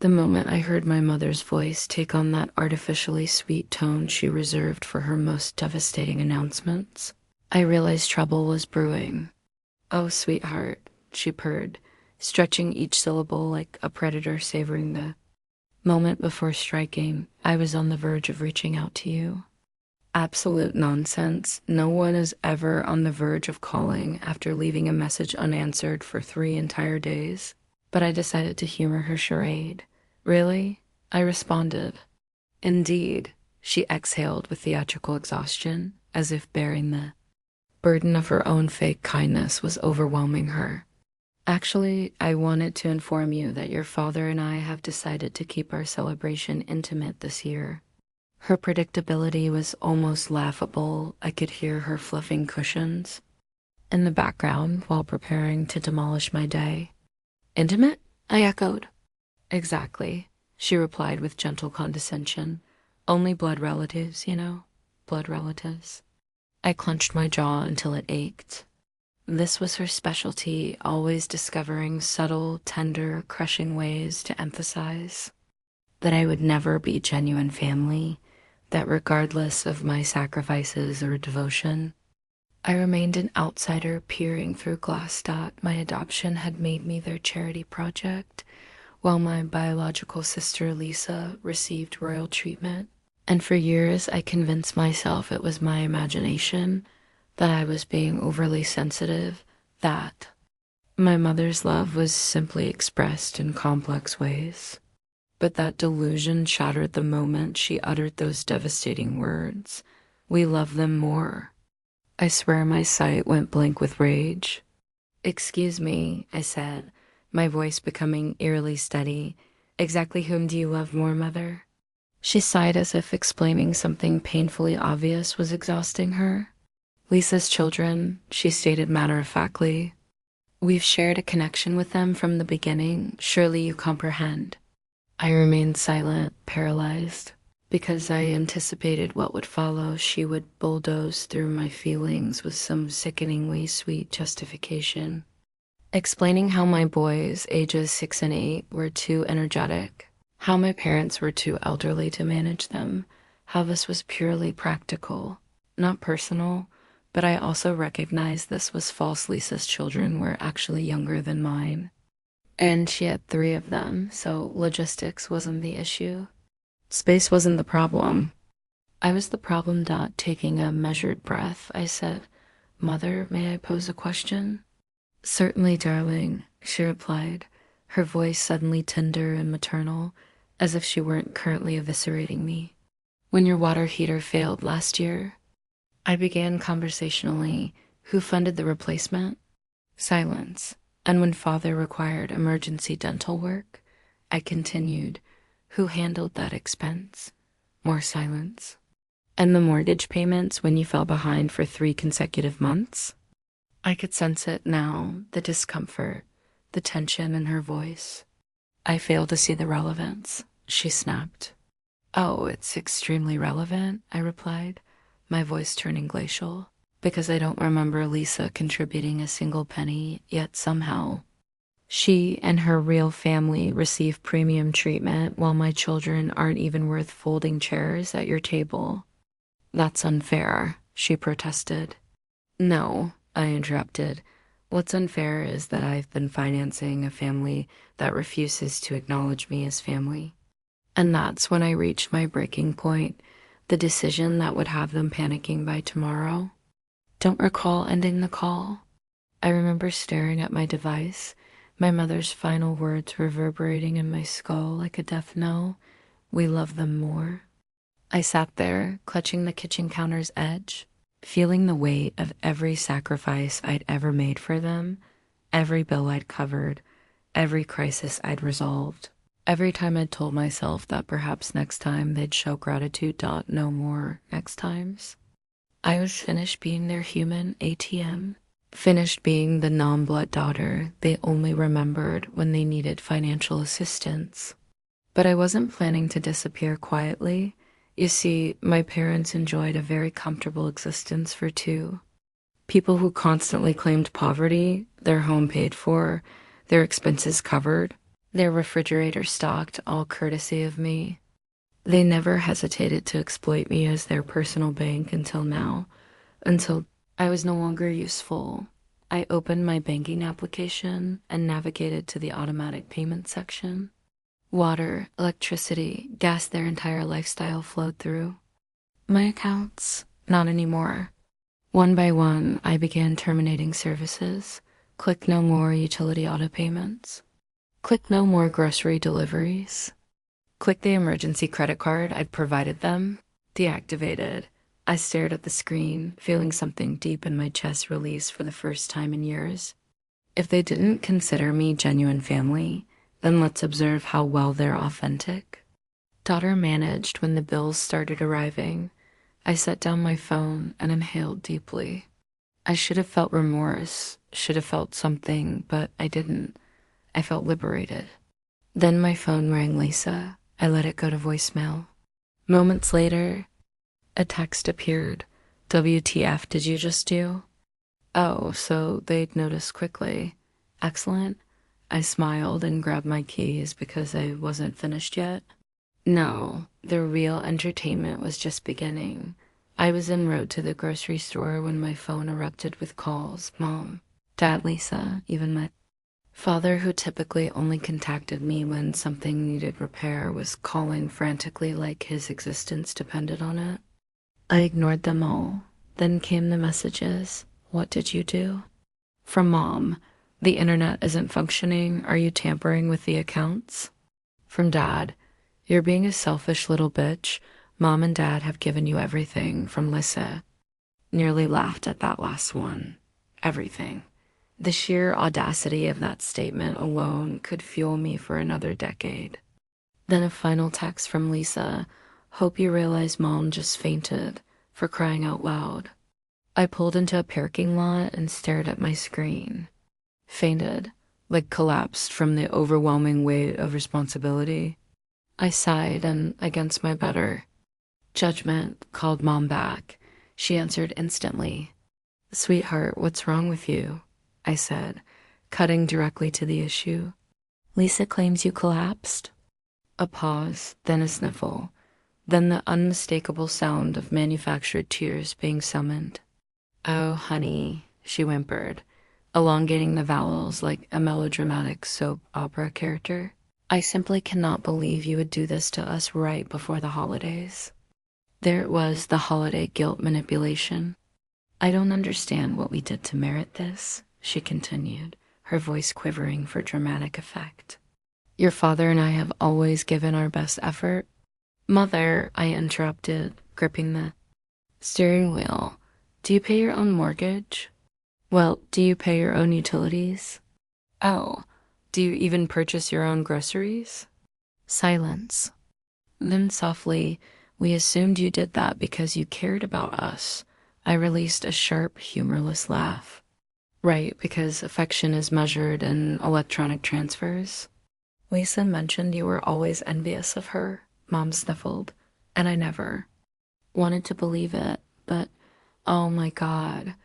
The moment I heard my mother's voice take on that artificially sweet tone she reserved for her most devastating announcements, I realized trouble was brewing. "Oh, sweetheart," she purred, stretching each syllable like a predator savoring the moment before striking. "I was on the verge of reaching out to you." Absolute nonsense. No one is ever on the verge of calling after leaving a message unanswered for 3 entire days. But I decided to humor her charade. "Really?" I responded. "Indeed." She exhaled with theatrical exhaustion, as if bearing the burden of her own fake kindness was overwhelming her. "Actually, I wanted to inform you that your father and I have decided to keep our celebration intimate this year." Her predictability was almost laughable. I could hear her fluffing cushions in the background while preparing to demolish my day. "Intimate?" I echoed. "Exactly," she replied with gentle condescension. "Only blood relatives, you know. Blood relatives." I clenched my jaw until it ached. This was her specialty, always discovering subtle, tender, crushing ways to emphasize that I would never be genuine family, that regardless of my sacrifices or devotion, I remained an outsider peering through glass that my adoption had made me their charity project, while my biological sister Lisa received royal treatment. And for years I convinced myself it was my imagination, that I was being overly sensitive, that my mother's love was simply expressed in complex ways. But that delusion shattered the moment she uttered those devastating words. "We love them more." I swear my sight went blank with rage. "Excuse me," I said, my voice becoming eerily steady. "Exactly whom do you love more, Mother?" She sighed as if explaining something painfully obvious was exhausting her. "Lisa's children," she stated matter-of-factly. "We've shared a connection with them from the beginning. Surely you comprehend." I remained silent, paralyzed, because I anticipated what would follow. She would bulldoze through my feelings with some sickeningly sweet justification, explaining how my boys, ages 6 and 8, were too energetic, how my parents were too elderly to manage them, how this was purely practical, not personal, but I also recognized this was false. Lisa's children were actually younger than mine. And she had 3 of them, so logistics wasn't the issue. Space wasn't the problem. I was the problem. Taking a measured breath, I said, "Mother, may I pose a question?" "Certainly, darling," she replied, her voice suddenly tender and maternal, as if she weren't currently eviscerating me. "When your water heater failed last year," I began conversationally, "who funded the replacement?" Silence. "And when father required emergency dental work," I continued, "who handled that expense?" More silence. "And the mortgage payments when you fell behind for 3 consecutive months?" I could sense it now, the discomfort, the tension in her voice. "I fail to see the relevance," she snapped. "Oh, it's extremely relevant," I replied, my voice turning glacial. "Because I don't remember Lisa contributing a single penny, yet somehow she and her real family receive premium treatment while my children aren't even worth folding chairs at your table." "That's unfair," she protested. "No," I interrupted. "What's unfair is that I've been financing a family that refuses to acknowledge me as family." And that's when I reached my breaking point, the decision that would have them panicking by tomorrow. Don't recall ending the call. I remember staring at my device, my mother's final words reverberating in my skull like a death knell. "We love them more." I sat there, clutching the kitchen counter's edge, feeling the weight of every sacrifice I'd ever made for them, every bill I'd covered, every crisis I'd resolved. Every time I'd told myself that perhaps next time they'd show gratitude. No more next times. I was finished being their human ATM, finished being the non-blood daughter they only remembered when they needed financial assistance. But I wasn't planning to disappear quietly. You see, my parents enjoyed a very comfortable existence for 2. People who constantly claimed poverty, their home paid for, their expenses covered. their refrigerator stocked, all courtesy of me. They never hesitated to exploit me as their personal bank until now, until I was no longer useful. I opened my banking application and navigated to the automatic payment section. Water, electricity, gas, their entire lifestyle flowed through. My accounts, not anymore. One by one, I began terminating services. Click no more utility auto payments. Click no more grocery deliveries. Click the emergency credit card I'd provided them. Deactivated. I stared at the screen, feeling something deep in my chest release for the first time in years. If they didn't consider me genuine family, then let's observe how well they're authentic. Daughter managed when the bills started arriving. I set down my phone and inhaled deeply. I should have felt remorse, should have felt something, but I didn't. I felt liberated. Then my phone rang Lisa. I let it go to voicemail. Moments later, a text appeared. WTF did you just do? Oh, so they'd noticed quickly. Excellent. I smiled and grabbed my keys because I wasn't finished yet. No, the real entertainment was just beginning. I was en route to the grocery store when my phone erupted with calls. Mom, Dad, Lisa, even my father, who typically only contacted me when something needed repair, was calling frantically like his existence depended on it. I ignored them all. Then came the messages. What did you do? From Mom, the internet isn't functioning. Are you tampering with the accounts? From Dad, you're being a selfish little bitch. Mom and Dad have given you everything. From Lisa, nearly laughed at that last one. Everything. The sheer audacity of that statement alone could fuel me for another decade. Then a final text from Lisa. Hope you realize Mom just fainted, for crying out loud. I pulled into a parking lot and stared at my screen. Fainted, like collapsed from the overwhelming weight of responsibility. I sighed and, against my better judgment, called Mom back. She answered instantly. Sweetheart, what's wrong with you? I said, cutting directly to the issue. Lisa claims you collapsed. A pause, then a sniffle, then the unmistakable sound of manufactured tears being summoned. Oh, honey, she whimpered, elongating the vowels like a melodramatic soap opera character. I simply cannot believe you would do this to us right before the holidays. There it was, the holiday guilt manipulation. I don't understand what we did to merit this, she continued, her voice quivering for dramatic effect. Your father and I have always given our best effort. Mother, I interrupted, gripping the steering wheel. Do you pay your own mortgage? Well, do you pay your own utilities? Oh, do you even purchase your own groceries? Silence. Then softly, we assumed you did that because you cared about us. I released a sharp, humorless laugh. Right, because affection is measured in electronic transfers. Lisa mentioned you were always envious of her, Mom sniffled, and I never wanted to believe it, but oh my God,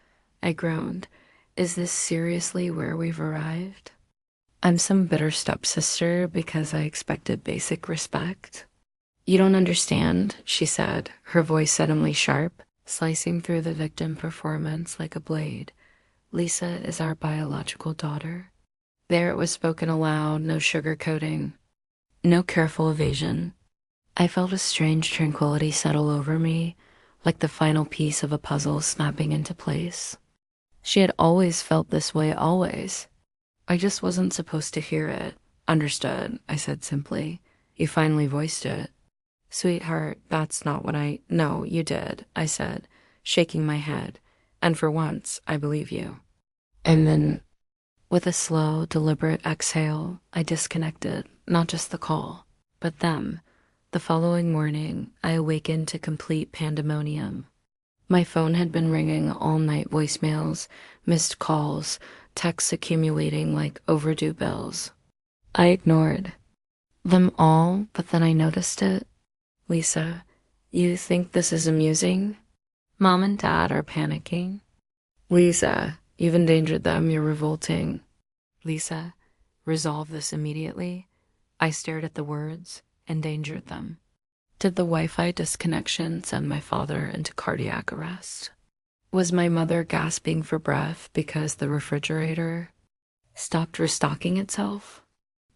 I groaned. Is this seriously where we've arrived? I'm some bitter stepsister because I expected basic respect. You don't understand, she said, her voice suddenly sharp, slicing through the victim performance like a blade. Lisa is our biological daughter. There it was spoken aloud, no sugarcoating, no careful evasion. I felt a strange tranquility settle over me, like the final piece of a puzzle snapping into place. She had always felt this way, always. I just wasn't supposed to hear it. Understood, I said simply. You finally voiced it. Sweetheart, that's not what No, you did, I said, shaking my head. And for once, I believe you. And then, with a slow, deliberate exhale, I disconnected, not just the call, but them. The following morning, I awakened to complete pandemonium. My phone had been ringing all night, voicemails, missed calls, texts accumulating like overdue bills. I ignored them all, but then I noticed it. Lisa, you think this is amusing? Mom and Dad are panicking. Lisa, you've endangered them, you're revolting. Lisa, resolve this immediately. I stared at the words, endangered them. Did the Wi-Fi disconnection send my father into cardiac arrest? Was my mother gasping for breath because the refrigerator stopped restocking itself?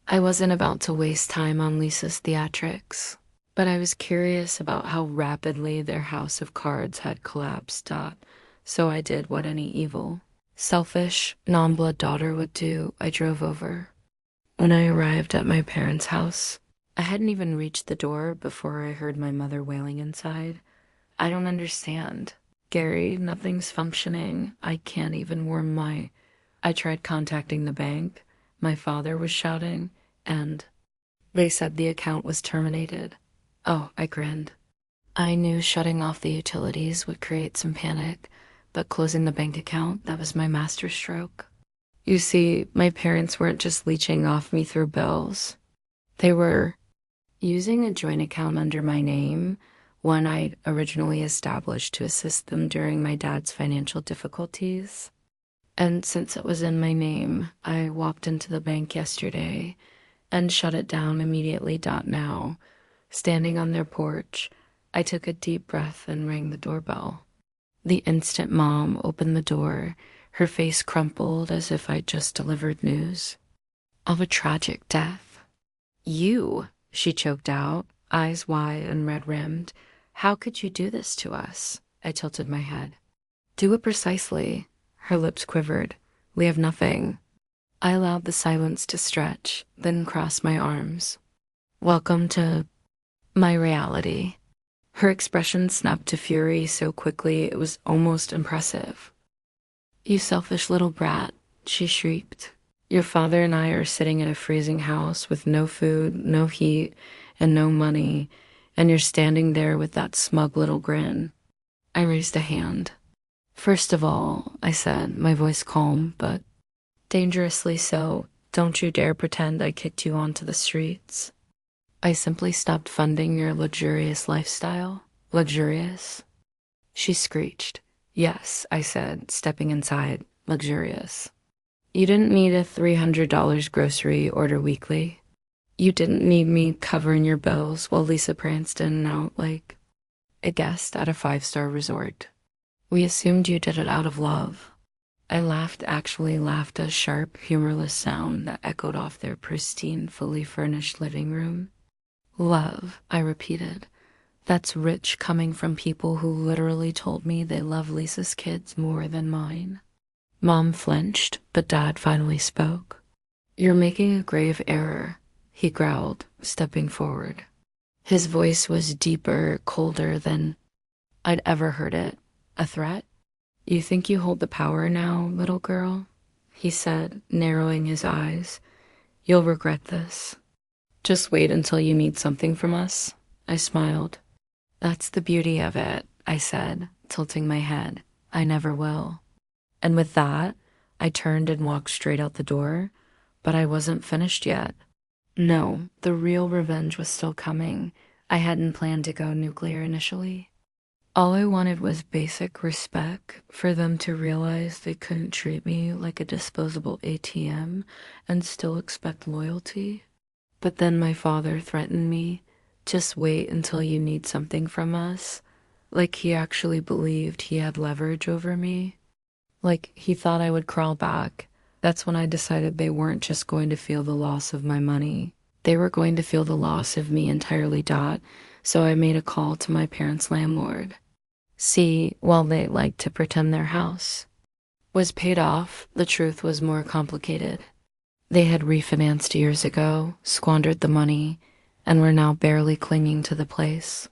I wasn't about to waste time on Lisa's theatrics, but I was curious about how rapidly their house of cards had collapsed. So I did what any evil, selfish, non-blood daughter would do. I drove over. When I arrived at my parents' house, I hadn't even reached the door before I heard my mother wailing inside. I don't understand. Gary, nothing's functioning. I can't even warm my... I tried contacting the bank. My father was shouting, and they said the account was terminated. Oh, I grinned. I knew shutting off the utilities would create some panic, but closing the bank account, that was my masterstroke. You see, my parents weren't just leeching off me through bills. They were using a joint account under my name, one I'd originally established to assist them during my dad's financial difficulties. And since it was in my name, I walked into the bank yesterday and shut it down immediately. Now, standing on their porch, I took a deep breath and rang the doorbell. The instant Mom opened the door, her face crumpled as if I'd just delivered news of a tragic death. You, she choked out, eyes wide and red-rimmed. How could you do this to us? I tilted my head. Do it precisely. Her lips quivered. We have nothing. I allowed the silence to stretch, then crossed my arms. Welcome to my reality. Her expression snapped to fury so quickly it was almost impressive. You selfish little brat, she shrieked. Your father and I are sitting in a freezing house with no food, no heat, and no money, and you're standing there with that smug little grin. I raised a hand. First of all, I said, my voice calm, but dangerously so, don't you dare pretend I kicked you onto the streets. I simply stopped funding your luxurious lifestyle. Luxurious? She screeched. Yes, I said, stepping inside. Luxurious. You didn't need a $300 grocery order weekly. You didn't need me covering your bills while Lisa pranced in and out like a guest at a 5-star resort. We assumed you did it out of love. I laughed, actually laughed, a sharp, humorless sound that echoed off their pristine, fully furnished living room. Love, I repeated. That's rich coming from people who literally told me they love Lisa's kids more than mine. Mom flinched, but Dad finally spoke. You're making a grave error, he growled, stepping forward. His voice was deeper, colder than I'd ever heard it. A threat? You think you hold the power now, little girl? He said, narrowing his eyes. You'll regret this. Just wait until you need something from us. I smiled. That's the beauty of it, I said, tilting my head. I never will. And with that, I turned and walked straight out the door, but I wasn't finished yet. No, the real revenge was still coming. I hadn't planned to go nuclear initially. All I wanted was basic respect, for them to realize they couldn't treat me like a disposable ATM and still expect loyalty. But then my father threatened me, just wait until you need something from us, like he actually believed he had leverage over me. Like he thought I would crawl back. That's when I decided they weren't just going to feel the loss of my money. They were going to feel the loss of me entirely. So I made a call to my parents' landlord. See, while they liked to pretend their house was paid off, the truth was more complicated. They had refinanced years ago, squandered the money, and were now barely clinging to the place.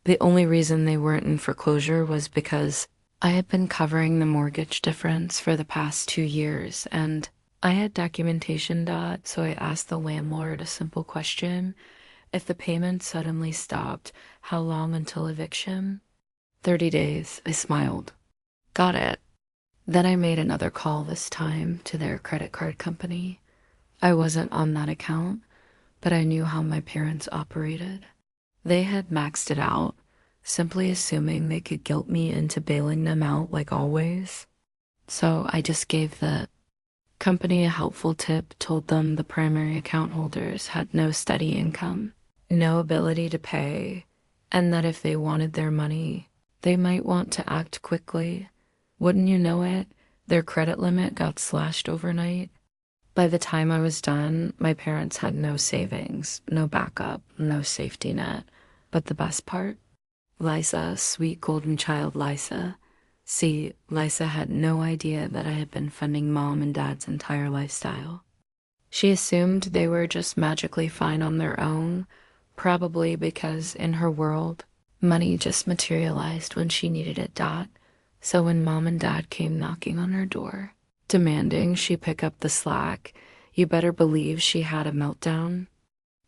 The only reason they weren't in foreclosure was because I had been covering the mortgage difference for the past 2 years, and I had documentation. So I asked the landlord a simple question. If the payment suddenly stopped, how long until eviction? 30 days, I smiled. Got it. Then I made another call, this time to their credit card company. I wasn't on that account, but I knew how my parents operated. They had maxed it out, simply assuming they could guilt me into bailing them out like always. So I just gave the Company a helpful tip told them the primary account holders had no steady income, no ability to pay, and that if they wanted their money, they might want to act quickly. Wouldn't you know it, their credit limit got slashed overnight. By the time I was done, my parents had no savings, no backup, no safety net. But the best part? Liza, sweet golden child Liza. See, Liza had no idea that I had been funding Mom and Dad's entire lifestyle. She assumed they were just magically fine on their own, probably because in her world, money just materialized when she needed it. So when Mom and Dad came knocking on her door, demanding she pick up the slack, you better believe she had a meltdown.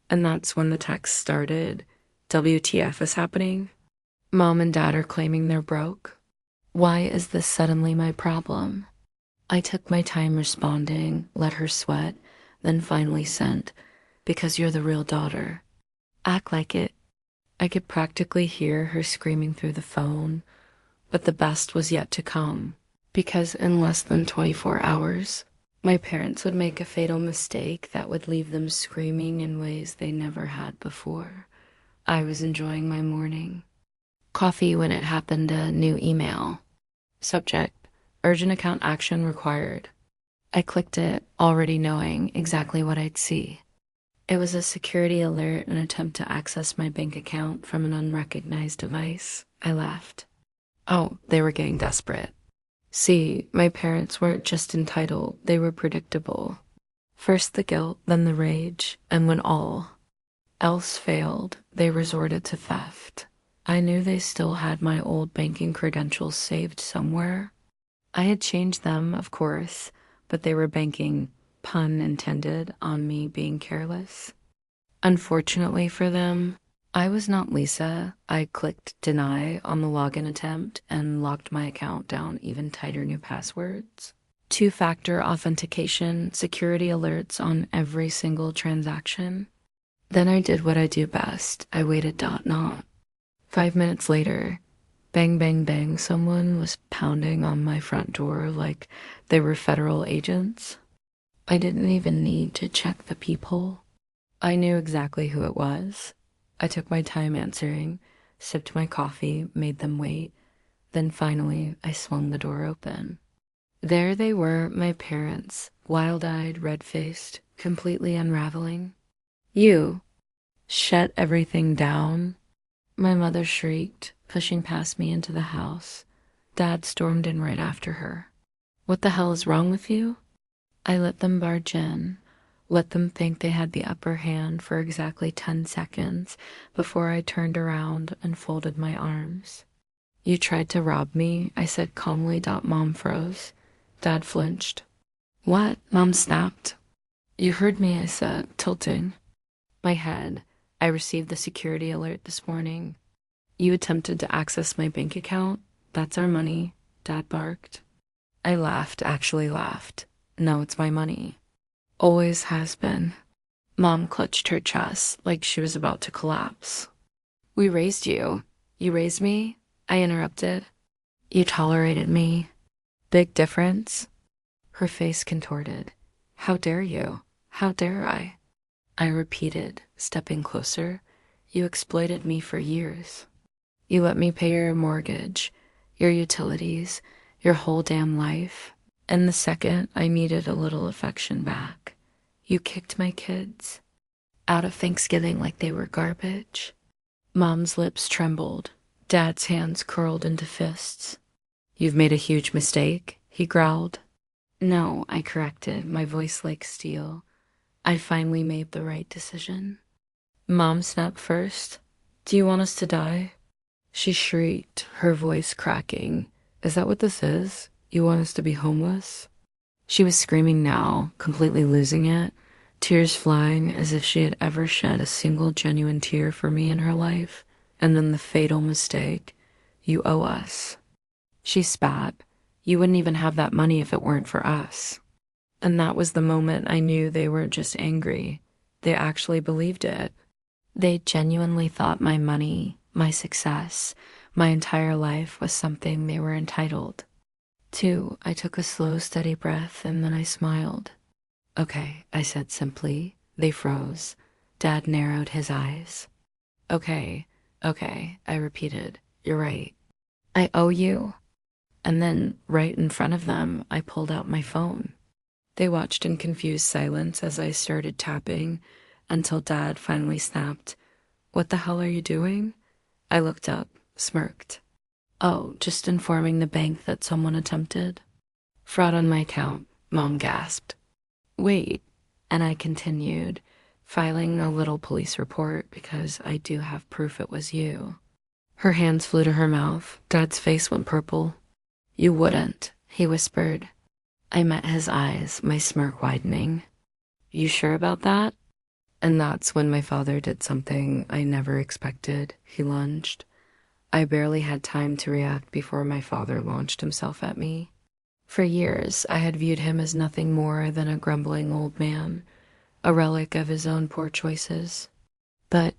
And that's when the text started. WTF is happening? Mom and Dad are claiming they're broke. Why is this suddenly my problem? I took my time responding, let her sweat, then finally sent, because you're the real daughter. Act like it. I could practically hear her screaming through the phone, but the best was yet to come, because in less than 24 hours, my parents would make a fatal mistake that would leave them screaming in ways they never had before. I was enjoying my morning. Coffee when it happened, a new email. Subject, urgent account action required. I clicked it, already knowing exactly what I'd see. It was a security alert, an attempt to access my bank account from an unrecognized device. I laughed. Oh, they were getting desperate. See, my parents weren't just entitled, they were predictable. First the guilt, then the rage, and when all else failed, they resorted to theft. I knew they still had my old banking credentials saved somewhere. I had changed them, of course, but they were banking, pun intended, on me being careless. Unfortunately for them, I was not Lisa. I clicked deny on the login attempt and locked my account down even tighter new passwords. Two-factor authentication, security alerts on every single transaction. Then I did what I do best. I waited. Not. 5 minutes later, bang, bang, bang, someone was pounding on my front door like they were federal agents. I didn't even need to check the peephole. I knew exactly who it was. I took my time answering, sipped my coffee, made them wait. Then finally, I swung the door open. There they were, my parents, wild-eyed, red-faced, completely unraveling. You shut everything down? My mother shrieked, pushing past me into the house. Dad stormed in right after her. What the hell is wrong with you? I let them barge in, let them think they had the upper hand for exactly 10 seconds before I turned around and folded my arms. You tried to rob me, I said calmly. Mom froze. Dad flinched. What? Mom snapped. You heard me, I said, tilting my head. I received the security alert this morning. You attempted to access my bank account. That's our money, Dad barked. I laughed, actually laughed. No, it's my money. Always has been. Mom clutched her chest like she was about to collapse. We raised you. You raised me? I interrupted. You tolerated me. Big difference? Her face contorted. How dare you? How dare I? I repeated, stepping closer. You exploited me for years. You let me pay your mortgage, your utilities, your whole damn life. And the second I needed a little affection back, you kicked my kids out of Thanksgiving like they were garbage. Mom's lips trembled. Dad's hands curled into fists. You've made a huge mistake, he growled. No, I corrected, my voice like steel. I finally made the right decision. Mom snapped first. Do you want us to die? She shrieked, her voice cracking. Is that what this is? You want us to be homeless? She was screaming now, completely losing it, tears flying as if she had ever shed a single genuine tear for me in her life. And then the fatal mistake. You owe us. She spat. You wouldn't even have that money if it weren't for us. And that was the moment I knew they weren't just angry. They actually believed it. They genuinely thought my money, my success, my entire life was something they were entitled. 2. I took a slow, steady breath and then I smiled. Okay, I said simply. They froze. Dad narrowed his eyes. Okay, okay, I repeated. You're right. I owe you. And then, right in front of them, I pulled out my phone. They watched in confused silence as I started tapping until Dad finally snapped, "What the hell are you doing?" I looked up, smirked. "Oh, just informing the bank that someone attempted." "Fraud on my account," Mom gasped. "Wait," and I continued, filing a little police report because I do have proof it was you. Her hands flew to her mouth. Dad's face went purple. "You wouldn't," he whispered. I met his eyes, my smirk widening. "You sure about that?" And that's when my father did something I never expected. He lunged. I barely had time to react before my father launched himself at me. For years, I had viewed him as nothing more than a grumbling old man, a relic of his own poor choices. But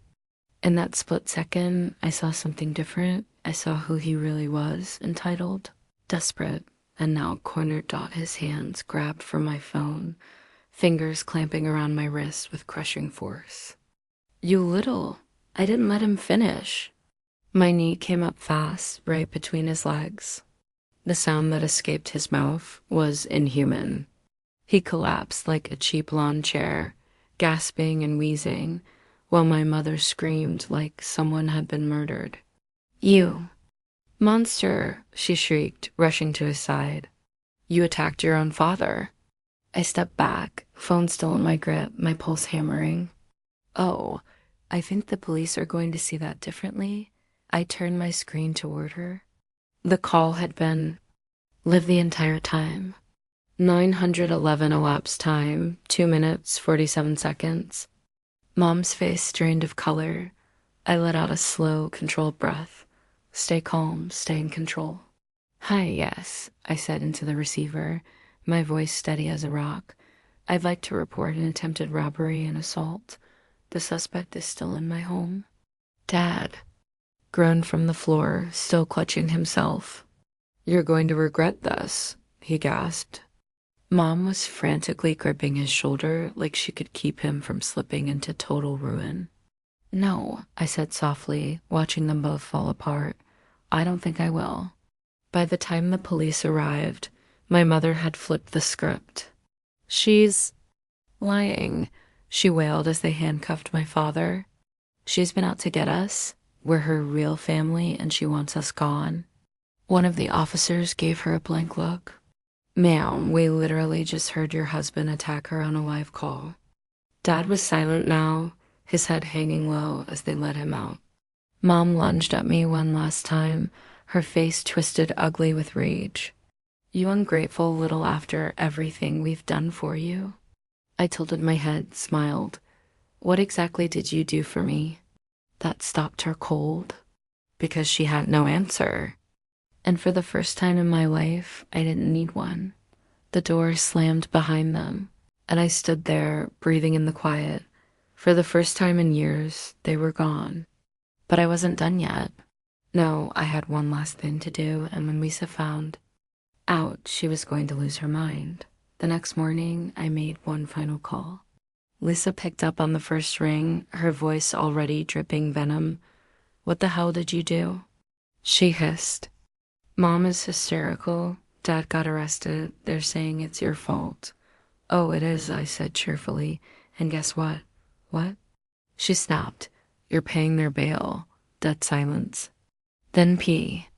in that split second, I saw something different. I saw who he really was, entitled, desperate, and now cornered. His hands grabbed for my phone, fingers clamping around my wrist with crushing force. "You little." I didn't let him finish. My knee came up fast, right between his legs. The sound that escaped his mouth was inhuman. He collapsed like a cheap lawn chair, gasping and wheezing, while my mother screamed like someone had been murdered. "You monster," she shrieked, rushing to his side. "You attacked your own father." I stepped back, phone still in my grip, my pulse hammering. "Oh, I think the police are going to see that differently." I turned my screen toward her. The call had been lived the entire time. 911 elapsed time, 2 minutes, 47 seconds. Mom's face drained of color. I let out a slow, controlled breath. "Stay calm, stay in control." "Hi, yes," I said into the receiver, my voice steady as a rock. "I'd like to report an attempted robbery and assault. The suspect is still in my home." "Dad," groaned from the floor, still clutching himself. "You're going to regret this," he gasped. Mom was frantically gripping his shoulder like she could keep him from slipping into total ruin. "No," I said softly, watching them both fall apart. "I don't think I will." By the time the police arrived, my mother had flipped the script. "She's lying," she wailed as they handcuffed my father. "She's been out to get us. We're her real family and she wants us gone." One of the officers gave her a blank look. "Ma'am, we literally just heard your husband attack her on a live call." Dad was silent now, his head hanging low as they let him out. Mom lunged at me one last time, her face twisted ugly with rage. "You ungrateful little after everything we've done for you." I tilted my head, smiled. "What exactly did you do for me?" That stopped her cold, because she had no answer. And for the first time in my life, I didn't need one. The door slammed behind them, and I stood there, breathing in the quiet. For the first time in years, they were gone. But I wasn't done yet. No, I had one last thing to do, and when Lisa found out she was going to lose her mind, the next morning, I made one final call. Lisa picked up on the first ring, her voice already dripping venom. "What the hell did you do?" She hissed. "Mom is hysterical. Dad got arrested. They're saying it's your fault." "Oh, it is," I said cheerfully. "And guess what?" "What?" She snapped. "You're paying their bail." Dead silence. Then P.